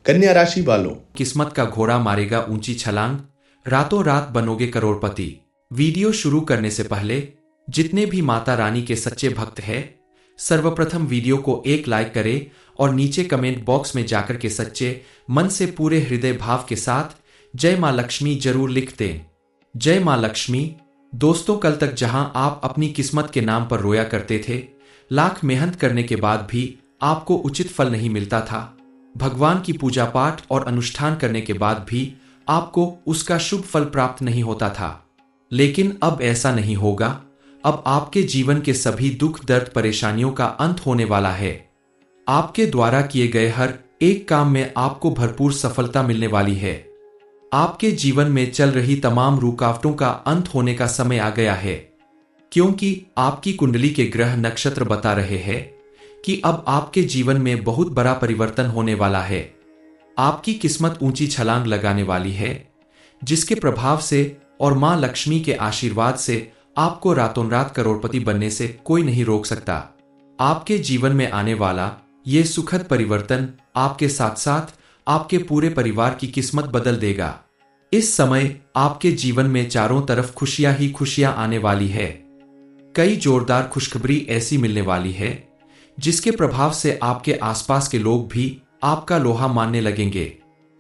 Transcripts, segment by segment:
कन्या राशि वालों, किस्मत का घोड़ा मारेगा ऊंची छलांग, रातों रात बनोगे करोड़पति। वीडियो शुरू करने से पहले जितने भी माता रानी के सच्चे भक्त हैं, सर्वप्रथम वीडियो को एक लाइक करें और नीचे कमेंट बॉक्स में जाकर के सच्चे मन से पूरे हृदय भाव के साथ जय मां लक्ष्मी जरूर लिख दें। जय मां लक्ष्मी। दोस्तों, कल तक जहां आप अपनी किस्मत के नाम पर रोया करते थे, लाख मेहनत करने के बाद भी आपको उचित फल नहीं मिलता था, भगवान की पूजा पाठ और अनुष्ठान करने के बाद भी आपको उसका शुभ फल प्राप्त नहीं होता था, लेकिन अब ऐसा नहीं होगा। अब आपके जीवन के सभी दुख दर्द परेशानियों का अंत होने वाला है। आपके द्वारा किए गए हर एक काम में आपको भरपूर सफलता मिलने वाली है। आपके जीवन में चल रही तमाम रुकावटों का अंत होने का समय आ गया है, क्योंकि आपकी कुंडली के ग्रह नक्षत्र बता रहे हैं कि अब आपके जीवन में बहुत बड़ा परिवर्तन होने वाला है। आपकी किस्मत ऊंची छलांग लगाने वाली है, जिसके प्रभाव से और मां लक्ष्मी के आशीर्वाद से आपको रातों रात करोड़पति बनने से कोई नहीं रोक सकता। आपके जीवन में आने वाला ये सुखद परिवर्तन आपके साथ साथ आपके पूरे परिवार की किस्मत बदल देगा। इस समय आपके जीवन में चारों तरफ खुशियां ही खुशियां आने वाली है। कई जोरदार खुशखबरी ऐसी मिलने वाली है जिसके प्रभाव से आपके आसपास के लोग भी आपका लोहा मानने लगेंगे।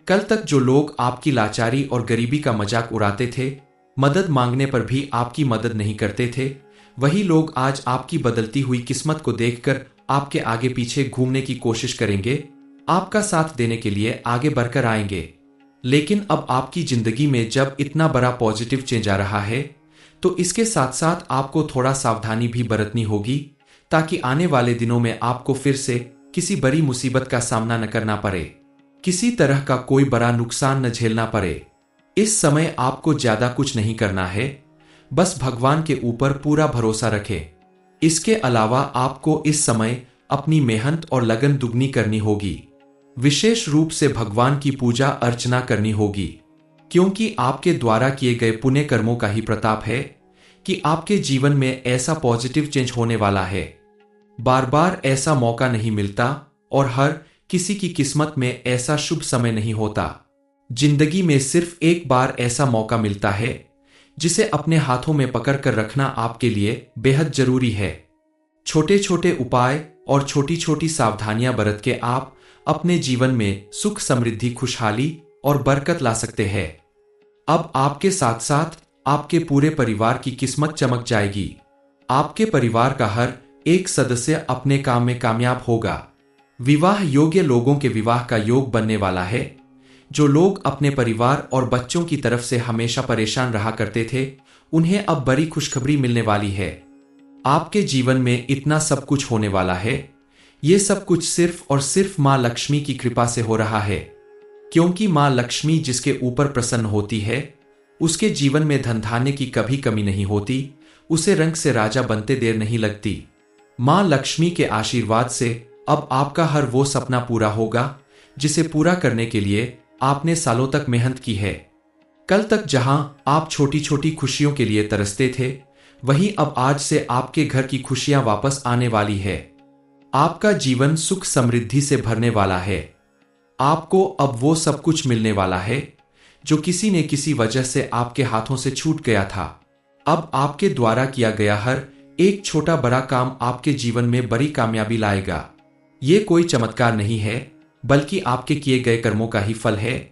कल तक जो लोग आपकी लाचारी और गरीबी का मजाक उड़ाते थे, मदद मांगने पर भी आपकी मदद नहीं करते थे, वही लोग आज आपकी बदलती हुई किस्मत को देखकर आपके आगे पीछे घूमने की कोशिश करेंगे, आपका साथ देने के लिए आगे बढ़कर आएंगे। लेकिन अब आपकी जिंदगी में जब इतना बड़ा पॉजिटिव चेंज आ रहा है, तो इसके साथ साथ आपको थोड़ा सावधानी भी बरतनी होगी, ताकि आने वाले दिनों में आपको फिर से किसी बड़ी मुसीबत का सामना न करना पड़े, किसी तरह का कोई बड़ा नुकसान न झेलना पड़े। इस समय आपको ज्यादा कुछ नहीं करना है, बस भगवान के ऊपर पूरा भरोसा रखें। इसके अलावा आपको इस समय अपनी मेहनत और लगन दुगनी करनी होगी। विशेष रूप से भगवान की पूजा अर्चना करनी होगी, क्योंकि आपके द्वारा किए गए पुण्य कर्मों का ही प्रताप है कि आपके जीवन में ऐसा पॉजिटिव चेंज होने वाला है। बार बार ऐसा मौका नहीं मिलता और हर किसी की किस्मत में ऐसा शुभ समय नहीं होता। जिंदगी में सिर्फ एक बार ऐसा मौका मिलता है, जिसे अपने हाथों में पकड़ कर रखना आपके लिए बेहद जरूरी है। छोटे छोटे उपाय और छोटी छोटी सावधानियां बरत के आप अपने जीवन में सुख, समृद्धि, खुशहाली और बरकत ला सकते हैं। अब आपके साथ साथ आपके पूरे परिवार की किस्मत चमक जाएगी। आपके परिवार का हर एक सदस्य अपने काम में कामयाब होगा। विवाह योग्य लोगों के विवाह का योग बनने वाला है। जो लोग अपने परिवार और बच्चों की तरफ से हमेशा परेशान रहा करते थे, उन्हें अब बड़ी खुशखबरी मिलने वाली है। आपके जीवन में इतना सब कुछ होने वाला है, ये सब कुछ सिर्फ और सिर्फ मां लक्ष्मी की कृपा से हो रहा है, क्योंकि मां लक्ष्मी जिसके ऊपर प्रसन्न होती है, उसके जीवन में धन धान्य की कभी कमी नहीं होती, उसे रंग से राजा बनते देर नहीं लगती। मां लक्ष्मी के आशीर्वाद से अब आपका हर वो सपना पूरा होगा जिसे पूरा करने के लिए आपने सालों तक मेहनत की है। कल तक जहां आप छोटी छोटी खुशियों के लिए तरसते थे, वहीं अब आज से आपके घर की खुशियां वापस आने वाली है। आपका जीवन सुख समृद्धि से भरने वाला है। आपको अब वो सब कुछ मिलने वाला है जो किसी ने किसी वजह से आपके हाथों से छूट गया था। अब आपके द्वारा किया गया हर एक छोटा बड़ा काम आपके जीवन में बड़ी कामयाबी लाएगा। ये कोई चमत्कार नहीं है, बल्कि आपके किए गए कर्मों का ही फल है,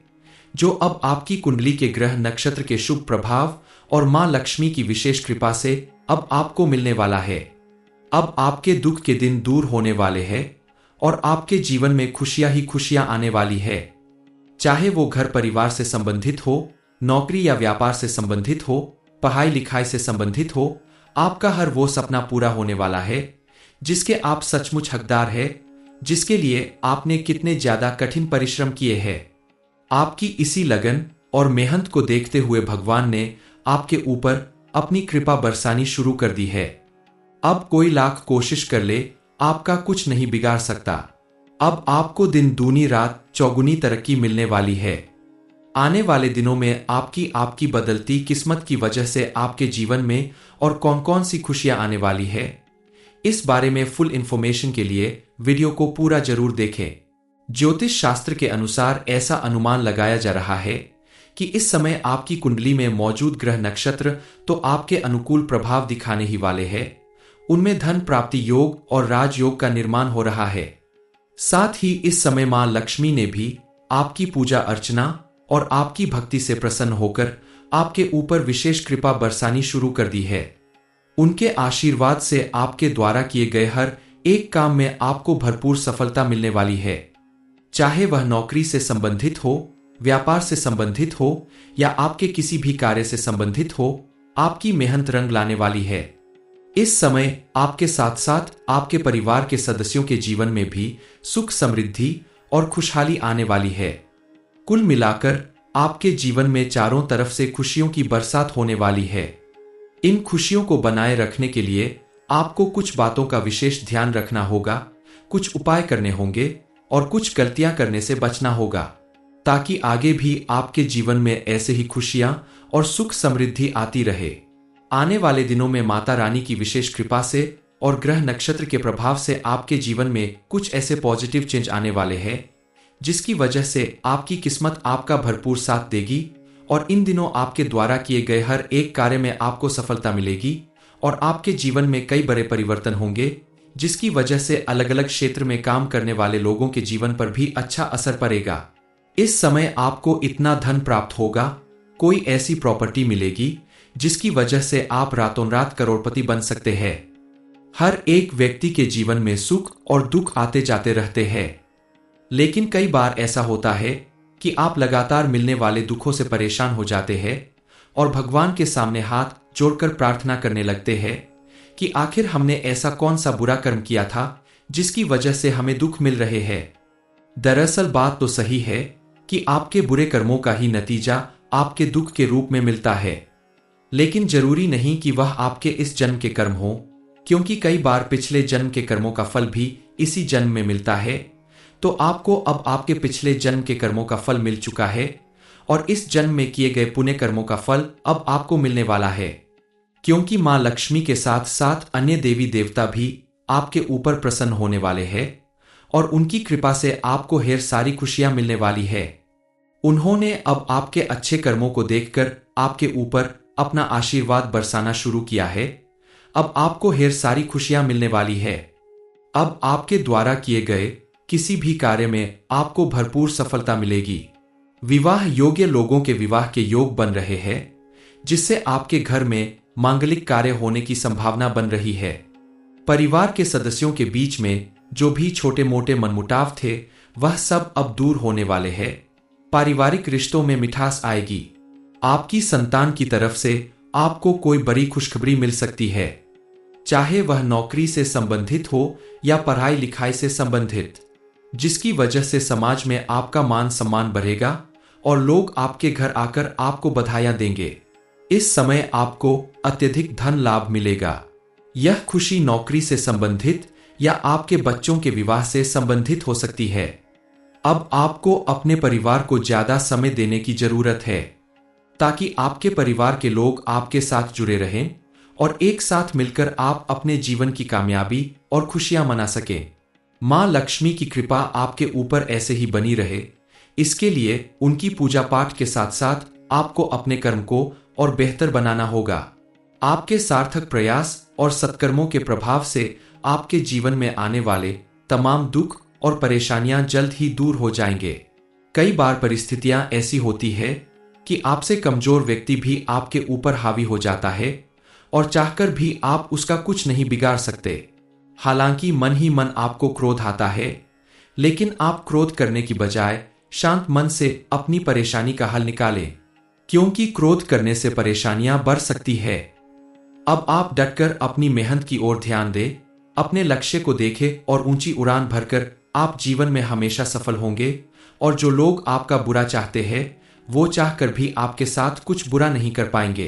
जो अब आपकी कुंडली के ग्रह नक्षत्र के शुभ प्रभाव और मां लक्ष्मी की विशेष कृपा से अब आपको मिलने वाला है। अब आपके दुख के दिन दूर होने वाले हैं और आपके जीवन में खुशियां ही खुशियां आने वाली है। चाहे वो घर परिवार से संबंधित हो, नौकरी या व्यापार से संबंधित हो, पढ़ाई लिखाई से संबंधित हो, आपका हर वो सपना पूरा होने वाला है जिसके आप सचमुच हकदार है, जिसके लिए आपने कितने ज्यादा कठिन परिश्रम किए हैं। आपकी इसी लगन और मेहनत को देखते हुए भगवान ने आपके ऊपर अपनी कृपा बरसानी शुरू कर दी है। अब कोई लाख कोशिश कर ले, आपका कुछ नहीं बिगाड़ सकता। अब आपको दिन दूनी रात चौगुनी तरक्की मिलने वाली है। आने वाले दिनों में आपकी बदलती किस्मत की वजह से आपके जीवन में और कौन कौन सी खुशियां आने वाली है, इस बारे में फुल इंफॉर्मेशन के लिए वीडियो को पूरा जरूर देखें। ज्योतिष शास्त्र के अनुसार ऐसा अनुमान लगाया जा रहा है कि इस समय आपकी कुंडली में मौजूद ग्रह नक्षत्र तो आपके अनुकूल प्रभाव दिखाने ही वाले हैं। उनमें धन प्राप्ति योग और राजयोग का निर्माण हो रहा है। साथ ही इस समय मां लक्ष्मी ने भी आपकी पूजा अर्चना और आपकी भक्ति से प्रसन्न होकर आपके ऊपर विशेष कृपा बरसानी शुरू कर दी है। उनके आशीर्वाद से आपके द्वारा किए गए हर एक काम में आपको भरपूर सफलता मिलने वाली है, चाहे वह नौकरी से संबंधित हो, व्यापार से संबंधित हो या आपके किसी भी कार्य से संबंधित हो। आपकी मेहनत रंग लाने वाली है। इस समय आपके साथ साथ आपके परिवार के सदस्यों के जीवन में भी सुख समृद्धि और खुशहाली आने वाली है। कुल मिलाकर आपके जीवन में चारों तरफ से खुशियों की बरसात होने वाली है। इन खुशियों को बनाए रखने के लिए आपको कुछ बातों का विशेष ध्यान रखना होगा, कुछ उपाय करने होंगे और कुछ गलतियां करने से बचना होगा, ताकि आगे भी आपके जीवन में ऐसे ही खुशियां और सुख समृद्धि आती रहे। आने वाले दिनों में माता रानी की विशेष कृपा से और ग्रह नक्षत्र के प्रभाव से आपके जीवन में कुछ ऐसे पॉजिटिव चेंज आने वाले हैं जिसकी वजह से आपकी किस्मत आपका भरपूर साथ देगी और इन दिनों आपके द्वारा किए गए हर एक कार्य में आपको सफलता मिलेगी और आपके जीवन में कई बड़े परिवर्तन होंगे, जिसकी वजह से अलग अलग क्षेत्र में काम करने वाले लोगों के जीवन पर भी अच्छा असर पड़ेगा। इस समय आपको इतना धन प्राप्त होगा, कोई ऐसी प्रॉपर्टी मिलेगी जिसकी वजह से आप रातों रात करोड़पति बन सकते हैं। हर एक व्यक्ति के जीवन में सुख और दुख आते जाते रहते हैं, लेकिन कई बार ऐसा होता है कि आप लगातार मिलने वाले दुखों से परेशान हो जाते हैं और भगवान के सामने हाथ जोड़कर प्रार्थना करने लगते हैं कि आखिर हमने ऐसा कौन सा बुरा कर्म किया था जिसकी वजह से हमें दुख मिल रहे हैं। दरअसल बात तो सही है कि आपके बुरे कर्मों का ही नतीजा आपके दुख के रूप में मिलता है, लेकिन जरूरी नहीं कि वह आपके इस जन्म के कर्म हो, क्योंकि कई बार पिछले जन्म के कर्मों का फल भी इसी जन्म में मिलता है। तो आपको अब आपके पिछले जन्म के कर्मों का फल मिल चुका है और इस जन्म में किए गए पुण्य कर्मों का फल अब आपको मिलने वाला है, क्योंकि मां लक्ष्मी के साथ साथ अन्य देवी देवता भी आपके ऊपर प्रसन्न होने वाले हैं और उनकी कृपा से आपको ढेर सारी खुशियां मिलने वाली है। उन्होंने अब आपके अच्छे कर्मों को देखकर आपके ऊपर अपना आशीर्वाद बरसाना शुरू किया है। अब आपको ढेर सारी खुशियां मिलने वाली है। अब आपके द्वारा किए गए किसी भी कार्य में आपको भरपूर सफलता मिलेगी। विवाह योग्य लोगों के विवाह के योग बन रहे हैं, जिससे आपके घर में मांगलिक कार्य होने की संभावना बन रही है। परिवार के सदस्यों के बीच में जो भी छोटे मोटे मनमुटाव थे वह सब अब दूर होने वाले हैं। पारिवारिक रिश्तों में मिठास आएगी। आपकी संतान की तरफ से आपको कोई बड़ी खुशखबरी मिल सकती है, चाहे वह नौकरी से संबंधित हो या पढ़ाई लिखाई से संबंधित, जिसकी वजह से समाज में आपका मान सम्मान बढ़ेगा और लोग आपके घर आकर आपको बधाइयां देंगे। इस समय आपको अत्यधिक धन लाभ मिलेगा। यह खुशी नौकरी से संबंधित या आपके बच्चों के विवाह से संबंधित हो सकती है। अब आपको अपने परिवार को ज्यादा समय देने की जरूरत है, ताकि आपके परिवार के लोग आपके साथ जुड़े रहें और एक साथ मिलकर आप अपने जीवन की कामयाबी और खुशियां मना सकें। मां लक्ष्मी की कृपा आपके ऊपर ऐसे ही बनी रहे, इसके लिए उनकी पूजा पाठ के साथ साथ आपको अपने कर्म को और बेहतर बनाना होगा। आपके सार्थक प्रयास और सत्कर्मों के प्रभाव से आपके जीवन में आने वाले तमाम दुख और परेशानियां जल्द ही दूर हो जाएंगे। कई बार परिस्थितियां ऐसी होती है कि आपसे कमजोर व्यक्ति भी आपके ऊपर हावी हो जाता है और चाहकर भी आप उसका कुछ नहीं बिगाड़ सकते। हालांकि मन ही मन आपको क्रोध आता है, लेकिन आप क्रोध करने की बजाय शांत मन से अपनी परेशानी का हल निकालें, क्योंकि क्रोध करने से परेशानियां बढ़ सकती है। अब आप डटकर अपनी मेहनत की ओर ध्यान दें, अपने लक्ष्य को देखें और ऊंची उड़ान भरकर आप जीवन में हमेशा सफल होंगे और जो लोग आपका बुरा चाहते हैं वो चाहकर भी आपके साथ कुछ बुरा नहीं कर पाएंगे।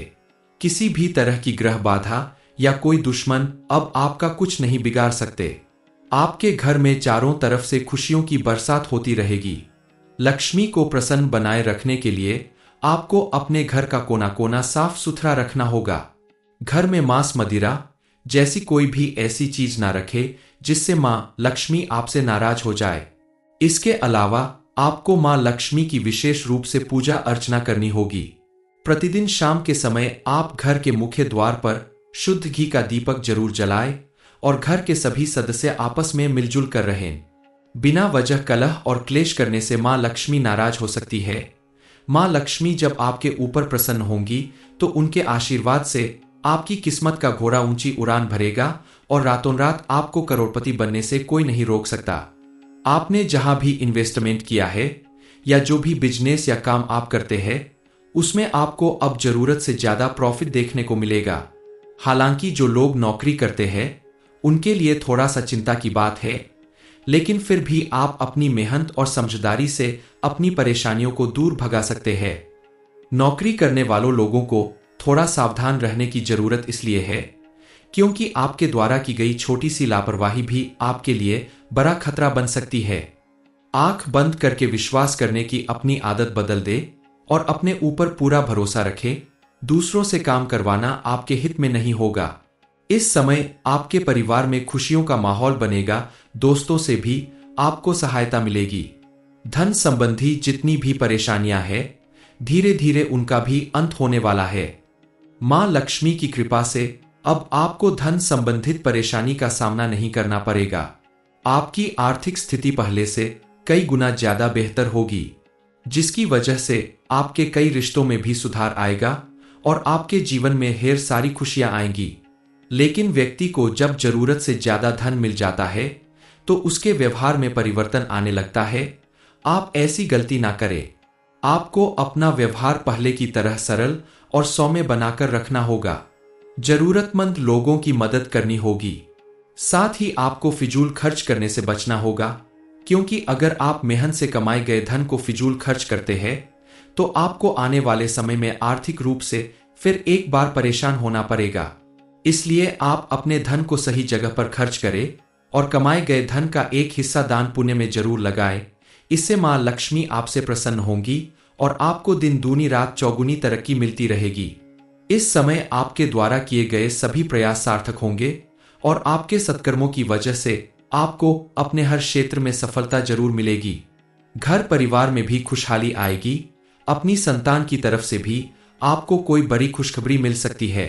किसी भी तरह की ग्रह बाधा या कोई दुश्मन अब आपका कुछ नहीं बिगाड़ सकते। आपके घर में चारों तरफ से खुशियों की बरसात होती रहेगी। लक्ष्मी को प्रसन्न बनाए रखने के लिए आपको अपने घर का कोना कोना साफ सुथरा रखना होगा। घर में मांस मदिरा जैसी कोई भी ऐसी चीज ना रखे जिससे मां लक्ष्मी आपसे नाराज हो जाए। इसके अलावा आपको मां लक्ष्मी की विशेष रूप से पूजा अर्चना करनी होगी। प्रतिदिन शाम के समय आप घर के मुख्य द्वार पर शुद्ध घी का दीपक जरूर जलाएं और घर के सभी सदस्य आपस में मिलजुल कर रहें। बिना वजह कलह और क्लेश करने से मां लक्ष्मी नाराज हो सकती है। मां लक्ष्मी जब आपके ऊपर प्रसन्न होंगी तो उनके आशीर्वाद से आपकी किस्मत का घोड़ा ऊंची उड़ान भरेगा और रातों रात आपको करोड़पति बनने से कोई नहीं रोक सकता। आपने जहां भी इन्वेस्टमेंट किया है या जो भी बिजनेस या काम आप करते हैं उसमें आपको अब जरूरत से ज्यादा प्रॉफिट देखने को मिलेगा। हालांकि जो लोग नौकरी करते हैं उनके लिए थोड़ा सा चिंता की बात है, लेकिन फिर भी आप अपनी मेहनत और समझदारी से अपनी परेशानियों को दूर भगा सकते हैं। नौकरी करने वालों लोगों को थोड़ा सावधान रहने की जरूरत इसलिए है क्योंकि आपके द्वारा की गई छोटी सी लापरवाही भी आपके लिए बड़ा खतरा बन सकती है। आंख बंद करके विश्वास करने की अपनी आदत बदल दे और अपने ऊपर पूरा भरोसा रखें। दूसरों से काम करवाना आपके हित में नहीं होगा। इस समय आपके परिवार में खुशियों का माहौल बनेगा। दोस्तों से भी आपको सहायता मिलेगी। धन संबंधी जितनी भी परेशानियां हैं धीरे धीरे उनका भी अंत होने वाला है। मां लक्ष्मी की कृपा से अब आपको धन संबंधित परेशानी का सामना नहीं करना पड़ेगा। आपकी आर्थिक स्थिति पहले से कई गुना ज्यादा बेहतर होगी, जिसकी वजह से आपके कई रिश्तों में भी सुधार आएगा और आपके जीवन में ढेर सारी खुशियां आएंगी। लेकिन व्यक्ति को जब जरूरत से ज्यादा धन मिल जाता है तो उसके व्यवहार में परिवर्तन आने लगता है। आप ऐसी गलती ना करें। आपको अपना व्यवहार पहले की तरह सरल और सौम्य बनाकर रखना होगा। जरूरतमंद लोगों की मदद करनी होगी। साथ ही आपको फिजूल खर्च करने से बचना होगा, क्योंकि अगर आप मेहनत से कमाए गए धन को फिजूल खर्च करते हैं तो आपको आने वाले समय में आर्थिक रूप से फिर एक बार परेशान होना पड़ेगा। इसलिए आप अपने धन को सही जगह पर खर्च करें और कमाए गए धन का एक हिस्सा दान पुण्य में जरूर लगाएं। इससे मां लक्ष्मी आपसे प्रसन्न होंगी और आपको दिन दूनी रात चौगुनी तरक्की मिलती रहेगी। इस समय आपके द्वारा किए गए सभी प्रयास सार्थक होंगे और आपके सत्कर्मों की वजह से आपको अपने हर क्षेत्र में सफलता जरूर मिलेगी। घर परिवार में भी खुशहाली आएगी। अपनी संतान की तरफ से भी आपको कोई बड़ी खुशखबरी मिल सकती है।